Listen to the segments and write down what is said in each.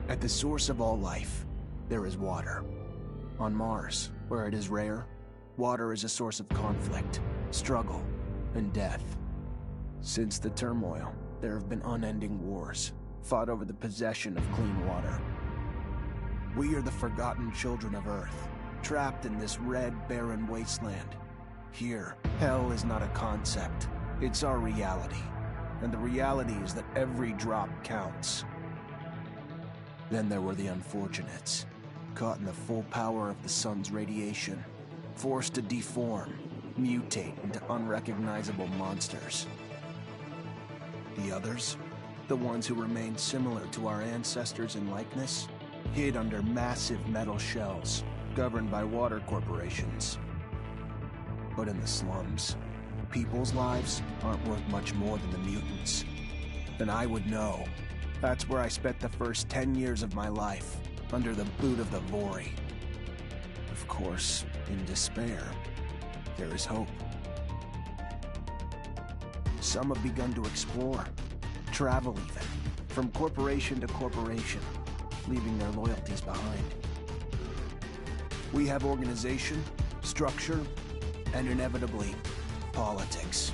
At the source of all life, there is water. On Mars, where it is rare, water is a source of conflict, struggle, and death. Since the turmoil, there have been unending wars, fought over the possession of clean water. We are the forgotten children of Earth, trapped in this red, barren wasteland. Here, hell is not a concept, it's our reality. And the reality is that every drop counts. Then there were the unfortunates, caught in the full power of the sun's radiation, forced to deform, mutate into unrecognizable monsters. The others, the ones who remained similar to our ancestors in likeness, hid under massive metal shells, governed by water corporations. But in the slums, people's lives aren't worth much more than the mutants. And I would know. That's where I spent the first 10 years of my life, under the boot of the Vori. Of course, in despair, there is hope. Some have begun to explore, travel even, from corporation to corporation, leaving their loyalties behind. We have organization, structure, and inevitably, politics.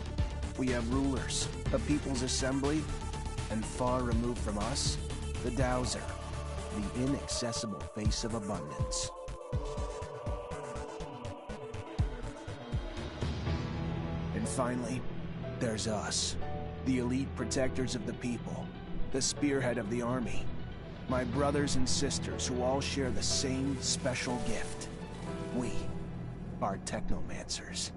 We have rulers, a people's assembly, and far removed from us, the Dowser, the inaccessible face of abundance. And finally, there's us, the elite protectors of the people, the spearhead of the army, my brothers and sisters who all share the same special gift. We are technomancers.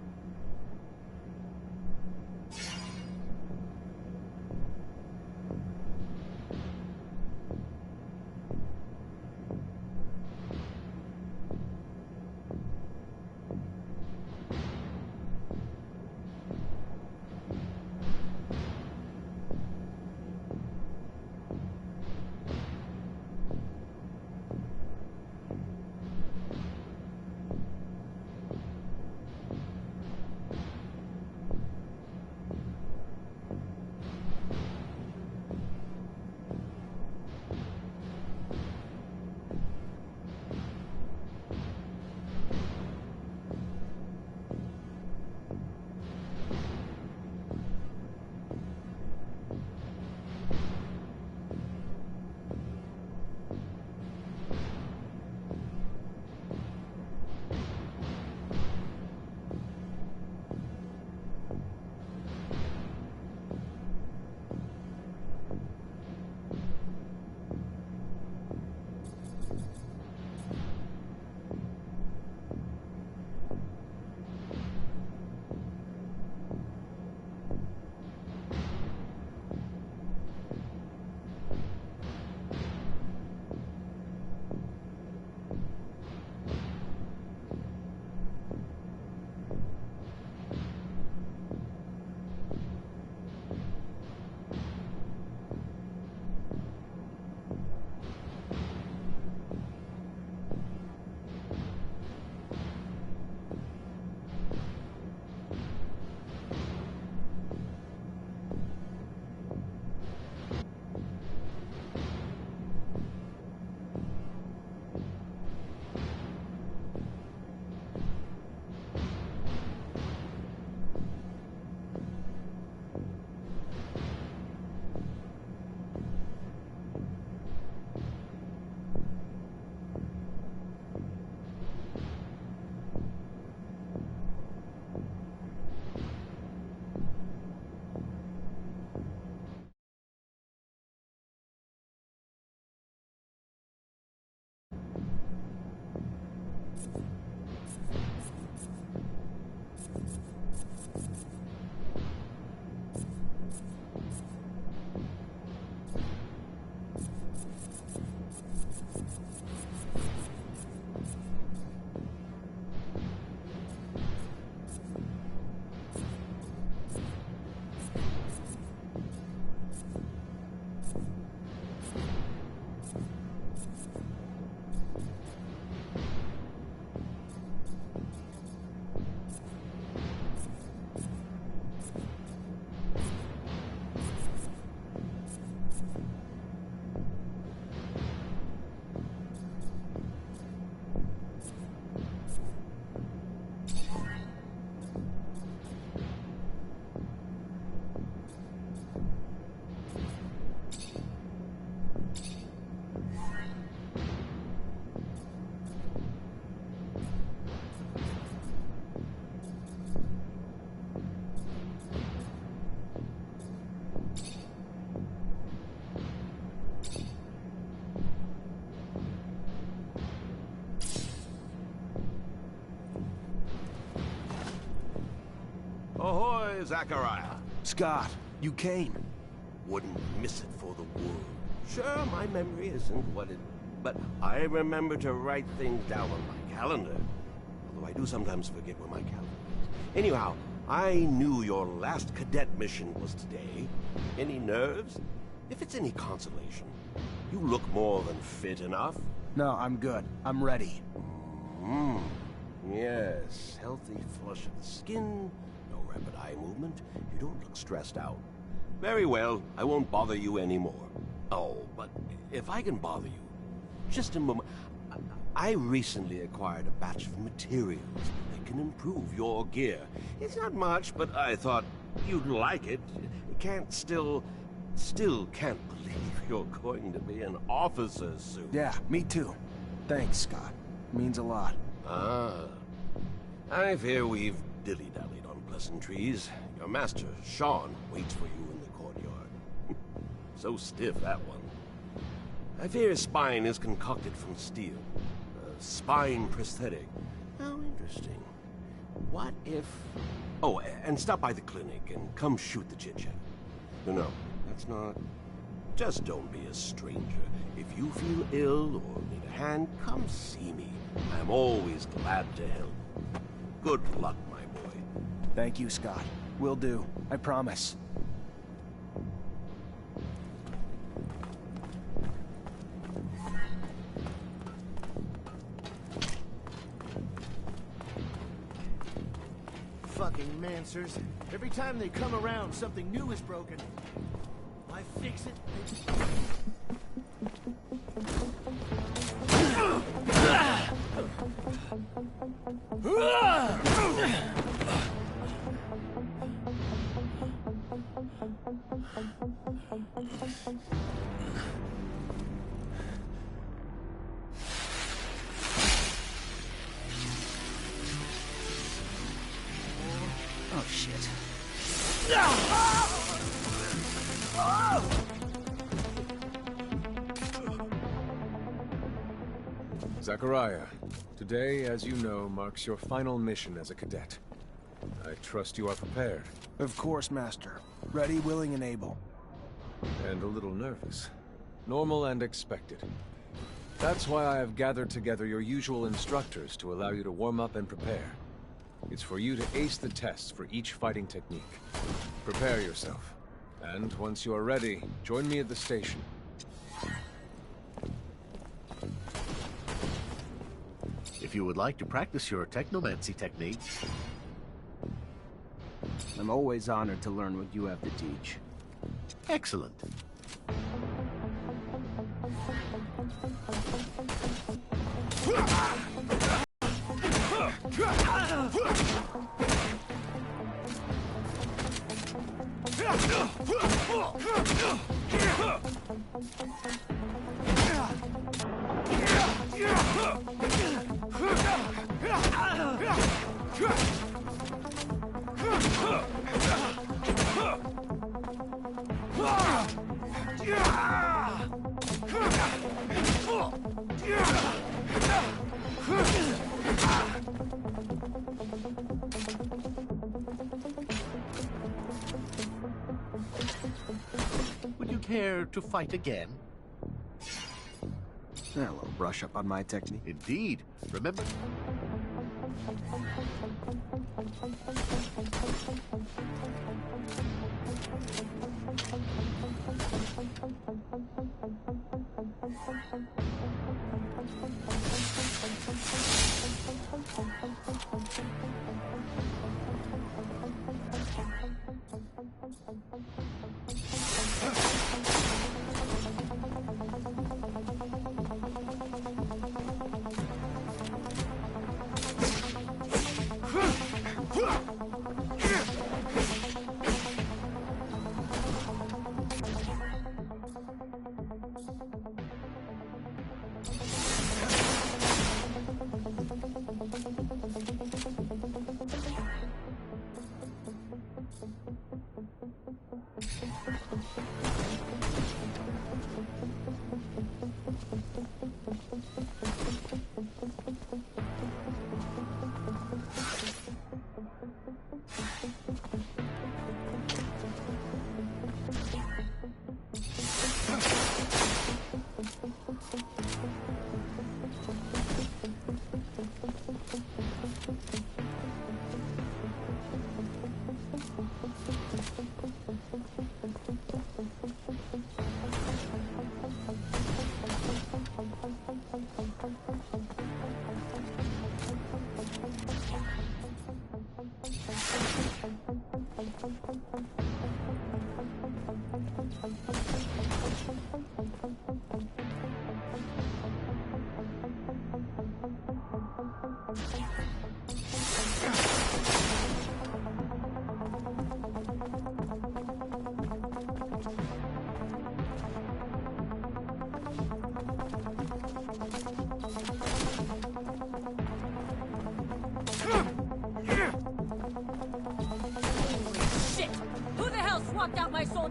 here, Zachariah? Scott, you came. Wouldn't miss it for the world. Sure, my memory isn't what it... But I remember to write things down on my calendar. Although I do sometimes forget where my calendar is. Anyhow, I knew your last cadet mission was today. Any nerves? If it's any consolation, you look more than fit enough. No, I'm good. I'm ready. Yes, healthy flush of the skin, no rapid eye movement. You don't look stressed out. Very well, I won't bother you anymore. Oh, but if I can bother you, just a moment. I recently acquired a batch of materials that can improve your gear. It's not much, but I thought you'd like it. Still can't believe you're going to be an officer soon. Yeah, me too. Thanks, Scott. Means a lot. Ah. I fear we've dilly-dallied on pleasantries. Your master, Sean, waits for you in the courtyard. So stiff, that one. I fear his spine is concocted from steel. A spine prosthetic. How interesting. What if... Oh, and stop by the clinic and come shoot the chit-chat. No, that's not... Just don't be a stranger. If you feel ill or need a hand, come see me. I'm always glad to help. Good luck, my boy. Thank you, Scott. Will do. I promise. Fucking Mancers. Every time they come around, something new is broken. I fix it. Oh, shit. Zachariah, today, as you know, marks your final mission as a cadet. I trust you are prepared. Of course, Master. Ready, willing, and able. And a little nervous. Normal and expected. That's why I have gathered together your usual instructors to allow you to warm up and prepare. It's for you to ace the tests for each fighting technique. Prepare yourself. And once you are ready, join me at the station. If you would like to practice your technomancy techniques... I'm always honored to learn what you have to teach. Excellent. Would you care to fight again? A little brush up on my technique. Indeed. Remember...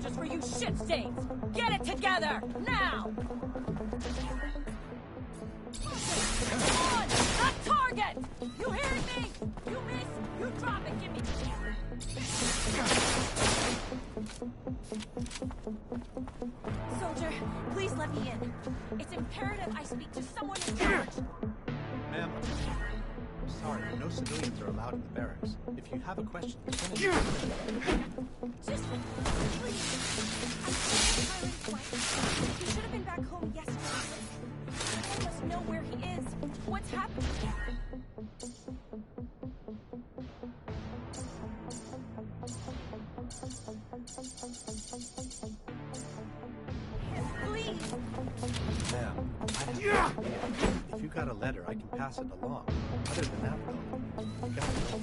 soldiers for you shit stains! Get it together! Now! On! A target! You hear me? You miss, you drop it, give me... Soldier, please let me in. It's imperative I speak to someone in charge. Ma'am, I'm sorry, no civilians are allowed in the barracks. If you have a question, send it in. Just please. I'm wife. He should have been back home yesterday. I must know where he is. What's happened? Please. Ma'am, if you got a letter, I can pass it along. Other than that, though, you gotta go.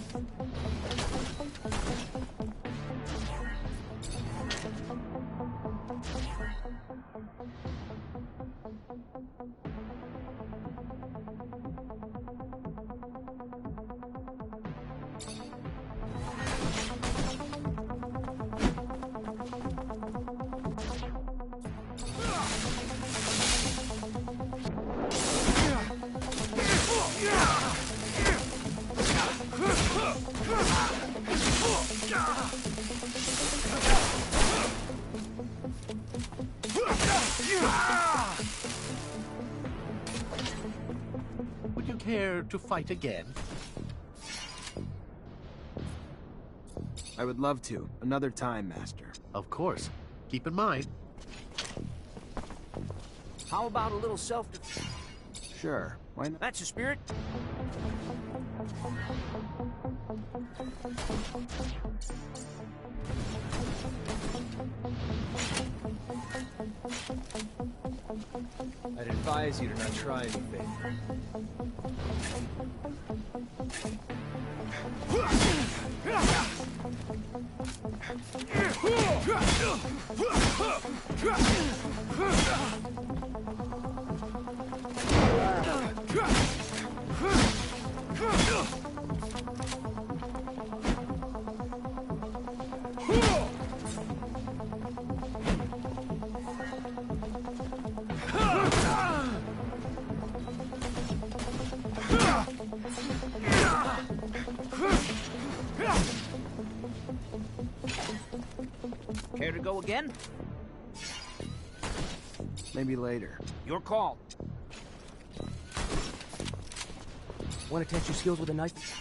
Would you care to fight again? I would love to. Another time, Master. Of course. Keep in mind. How about a little self... Sure. Why not? That's the spirit. I'd advise you to not try anything. Care to go again? Maybe later. Your call. Want to test your skills with a knife?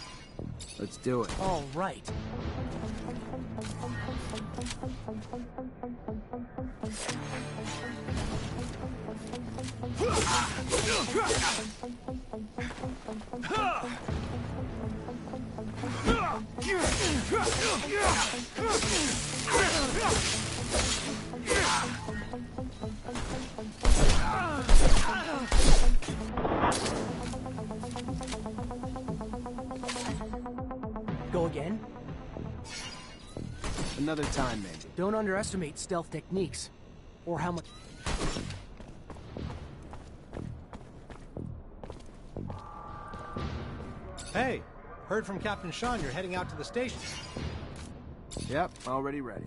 Let's do it. All right. Go again? Another time, maybe. Don't underestimate stealth techniques. Or how much... Hey, heard from Captain Sean you're heading out to the station. Yep, already ready.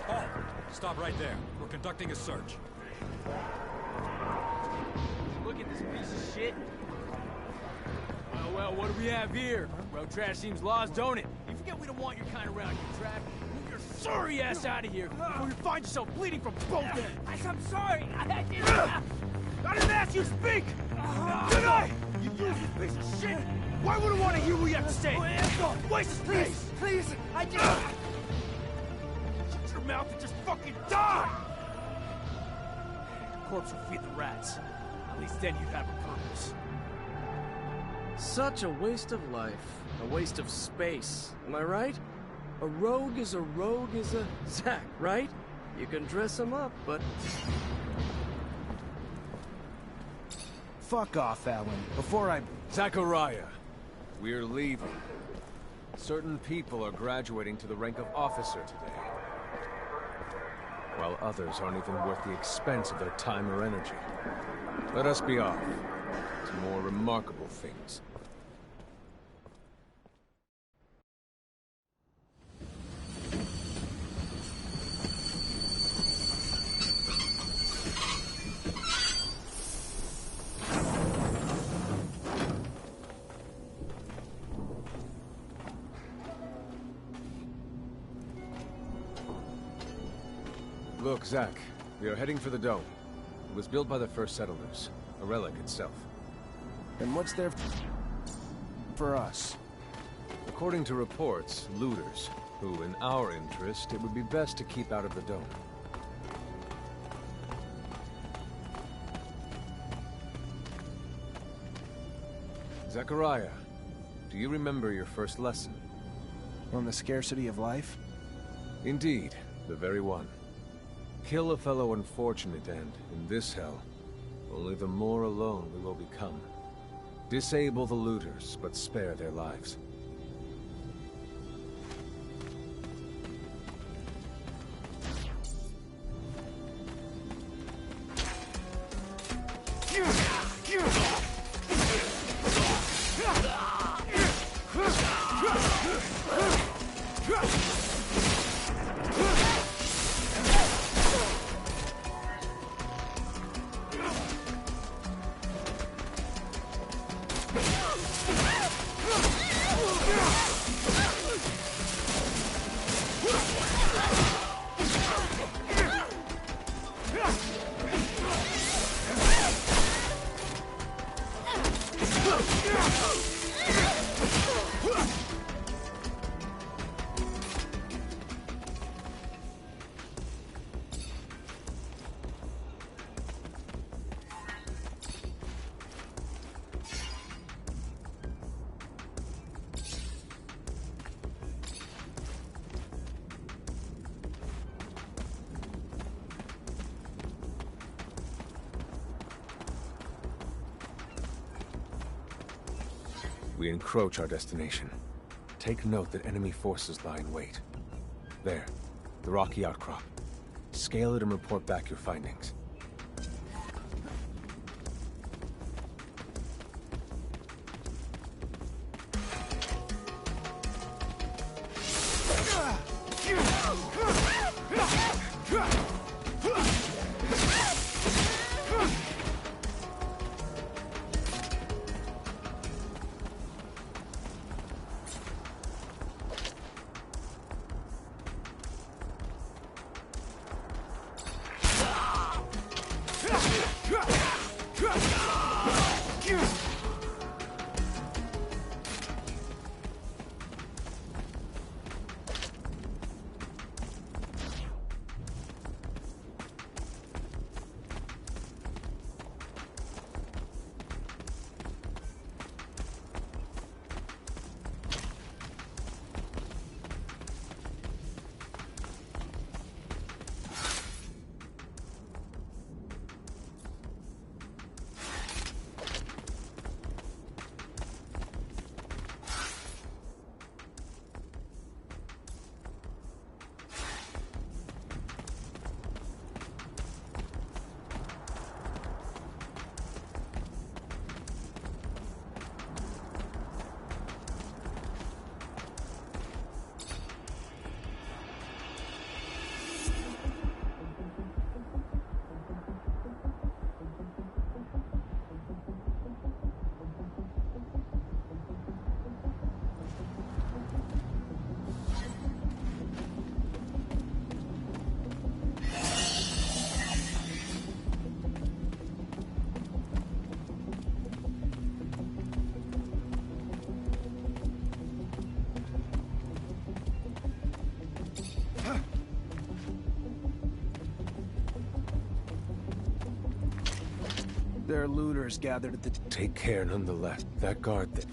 Halt! Stop right there. We're conducting a search. Look at this piece of shit. Well, what do we have here? Road trash seems lost, don't it? You forget we don't want your kind around here, Trav. Move your sorry ass out of here before you find yourself bleeding from both ends. I'm sorry. I didn't... I didn't ask you to speak! Did I? You useless piece of shit! Why would I want to hear what you have to say? Waste of space! Please, I just... Shut your mouth and just fucking die! Corpse will feed the rats. At least then you'd have a purpose. Such a waste of life. A waste of space. Am I right? A rogue is a Zack, right? You can dress him up, but... Fuck off, Alan. Before I... Zachariah, we're leaving. Certain people are graduating to the rank of officer today, while others aren't even worth the expense of their time or energy. Let us be off. to more remarkable things. Look, Zach, we are heading for the dome. It was built by the first settlers, a relic itself. And what's there for us? According to reports, looters, who, in our interest, it would be best to keep out of the dome. Zachariah, do you remember your first lesson? On the scarcity of life? Indeed, the very one. Kill a fellow unfortunate and, in this hell, only the more alone we will become. Disable the looters, but spare their lives. We encroach our destination. Take note that enemy forces lie in wait. There, the rocky outcrop. Scale it and report back your findings. There are looters gathered at the... Take care nonetheless. That guard that...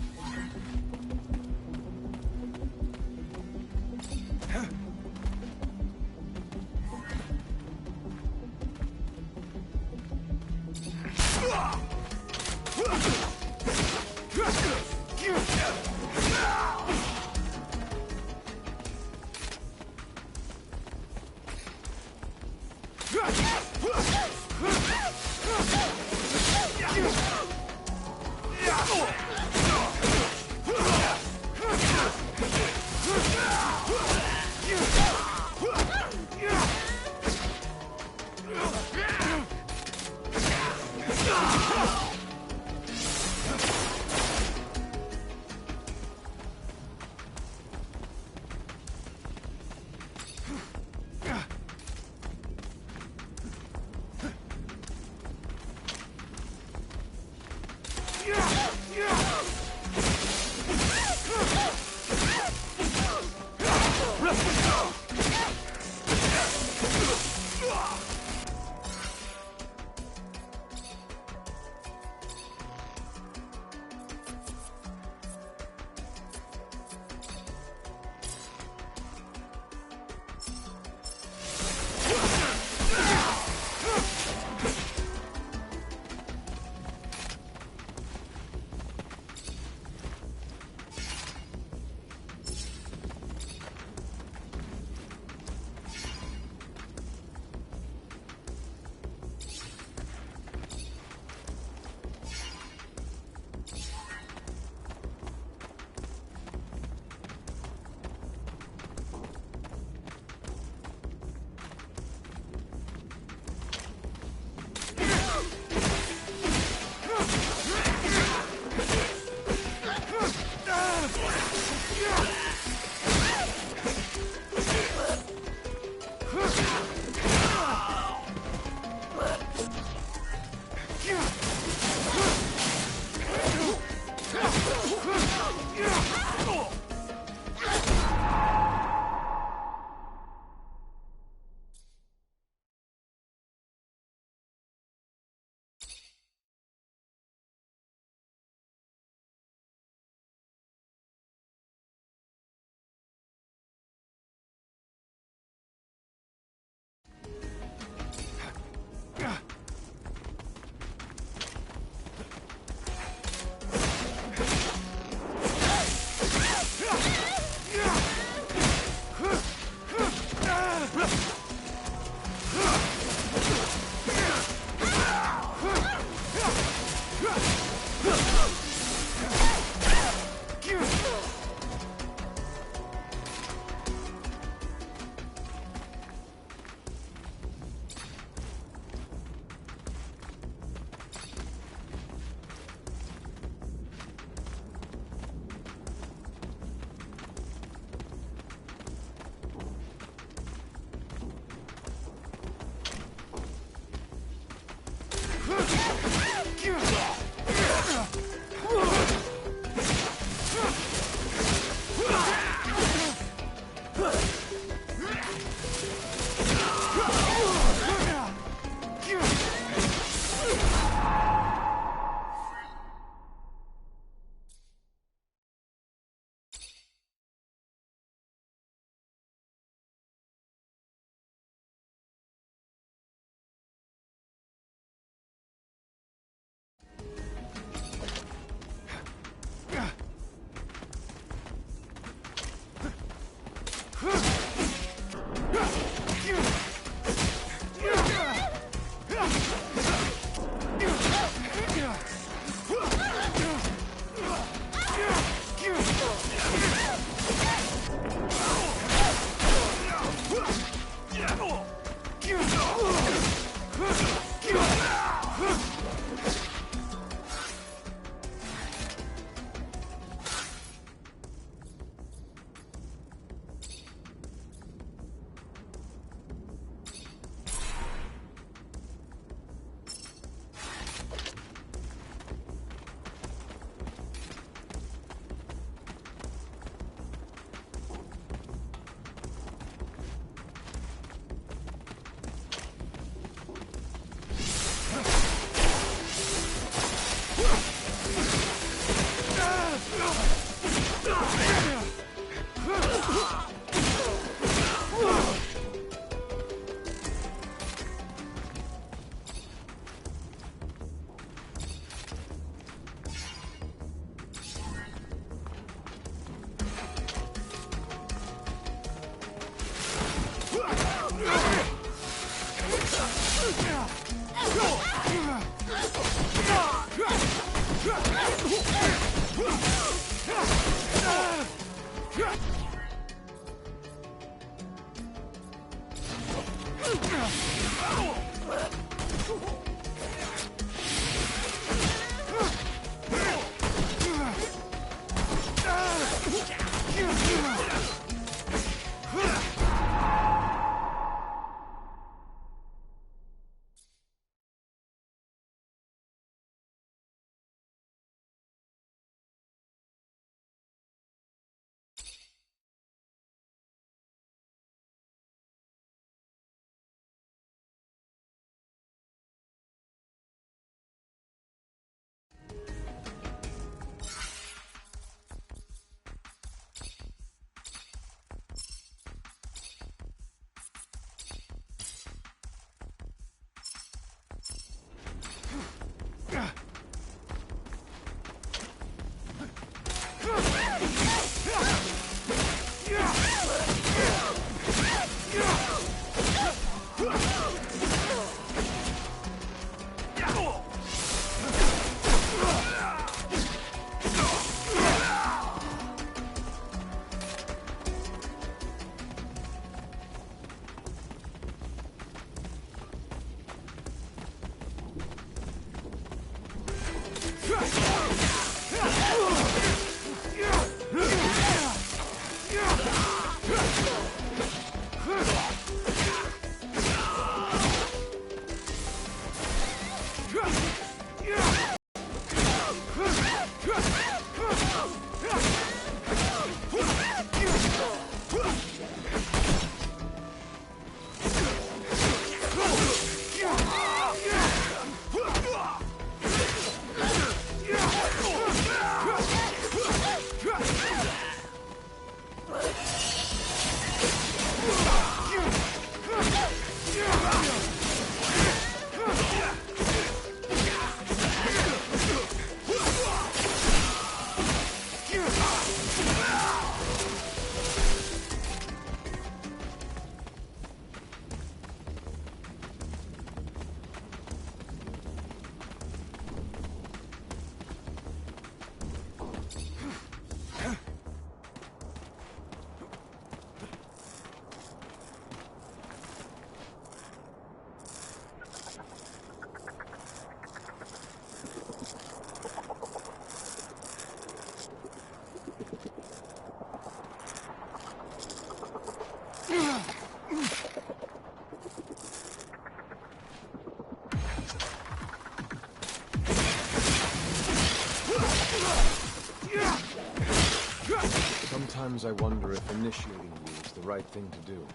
Sometimes I wonder if initiating you is the right thing to do.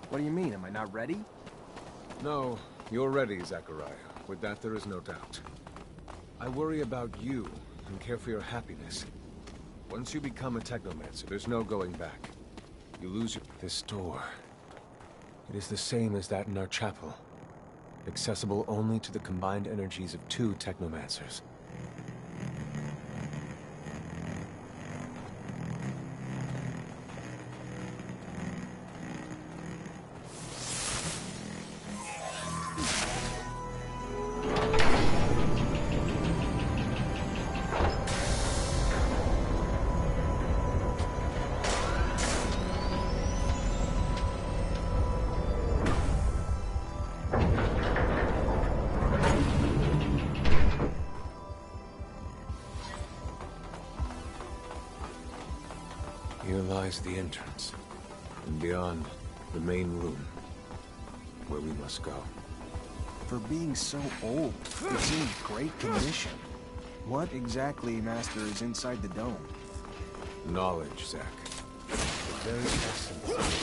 What do you mean? Am I not ready? No, you're ready, Zachariah. With that, there is no doubt. I worry about you and care for your happiness. Once you become a technomancer, there's no going back. You lose this door. It is the same as that in our chapel. Accessible only to the combined energies of 2 technomancers. Here lies the entrance, and beyond, the main room, where we must go. For being so old, it's in great condition. What exactly, Master, is inside the dome? Knowledge, Zach. The very essence of knowledge.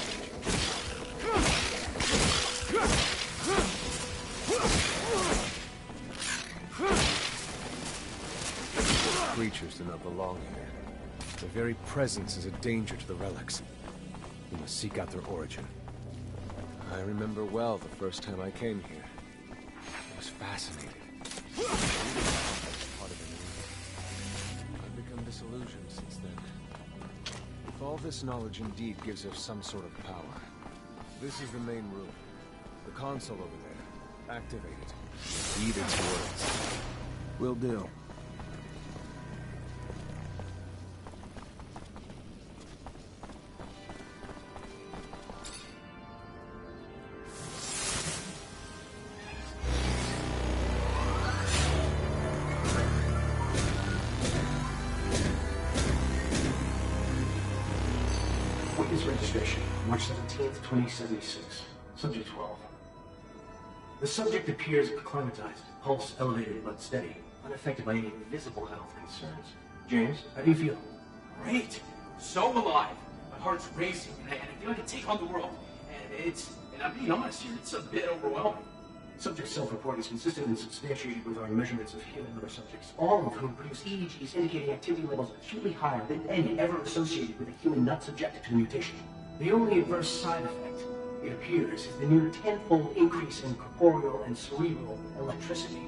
Creatures do not belong here. Their very presence is a danger to the relics. We must seek out their origin. I remember well the first time I came here. I was fascinated. Part of it. I've become disillusioned since then. If all this knowledge indeed gives us some sort of power, this is the main room. The console over there. Activate it. Heed its words. Will do. Witness registration, March 17th, 2076. Subject 12. The subject appears acclimatized, pulse elevated but steady, unaffected by any visible health concerns. James, how do you feel? Great! So alive! My heart's racing, and I feel like I can take on the world. And I'm being honest here, it's a bit overwhelming. Subject's self-report is consistent and substantiated with our measurements of human liver subjects, all of whom produce EEGs indicating activity levels acutely higher than any ever associated with a human not subjected to the mutation. The only adverse side effect, it appears, is the near tenfold increase in corporeal and cerebral electricity.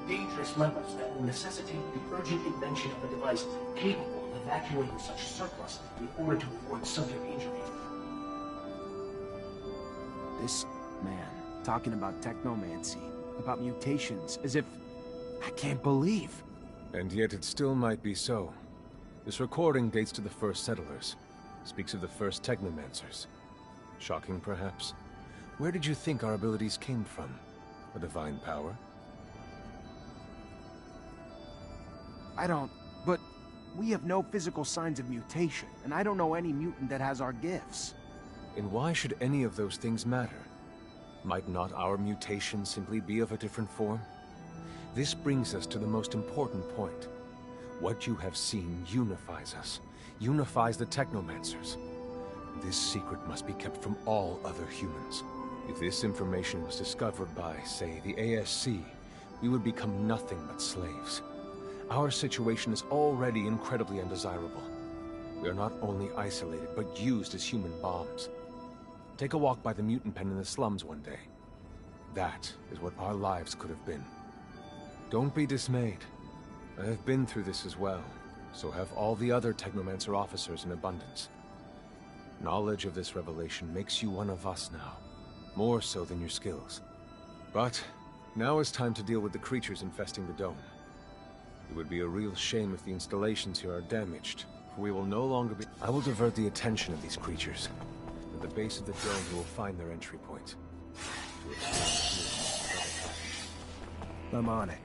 Dangerous levels that will necessitate the urgent invention of a device capable of evacuating such surplus in order to avoid subject injury. This man, talking about technomancy, about mutations, as if... I can't believe. And yet it still might be so. This recording dates to the first settlers. Speaks of the first technomancers. Shocking, perhaps? Where did you think our abilities came from? A divine power? I don't... But we have no physical signs of mutation, and I don't know any mutant that has our gifts. And why should any of those things matter? Might not our mutation simply be of a different form? This brings us to the most important point. What you have seen unifies us, unifies the technomancers. This secret must be kept from all other humans. If this information was discovered by, say, the ASC, we would become nothing but slaves. Our situation is already incredibly undesirable. We are not only isolated, but used as human bombs. Take a walk by the mutant pen in the slums one day. That is what our lives could have been. Don't be dismayed. I have been through this as well, so have all the other Technomancer officers in abundance. Knowledge of this revelation makes you one of us now, more so than your skills. But now is time to deal with the creatures infesting the dome. It would be a real shame if the installations here are damaged, for we will no longer be... I will divert the attention of these creatures. At the base of the dome, you will find their entry point. I'm on it.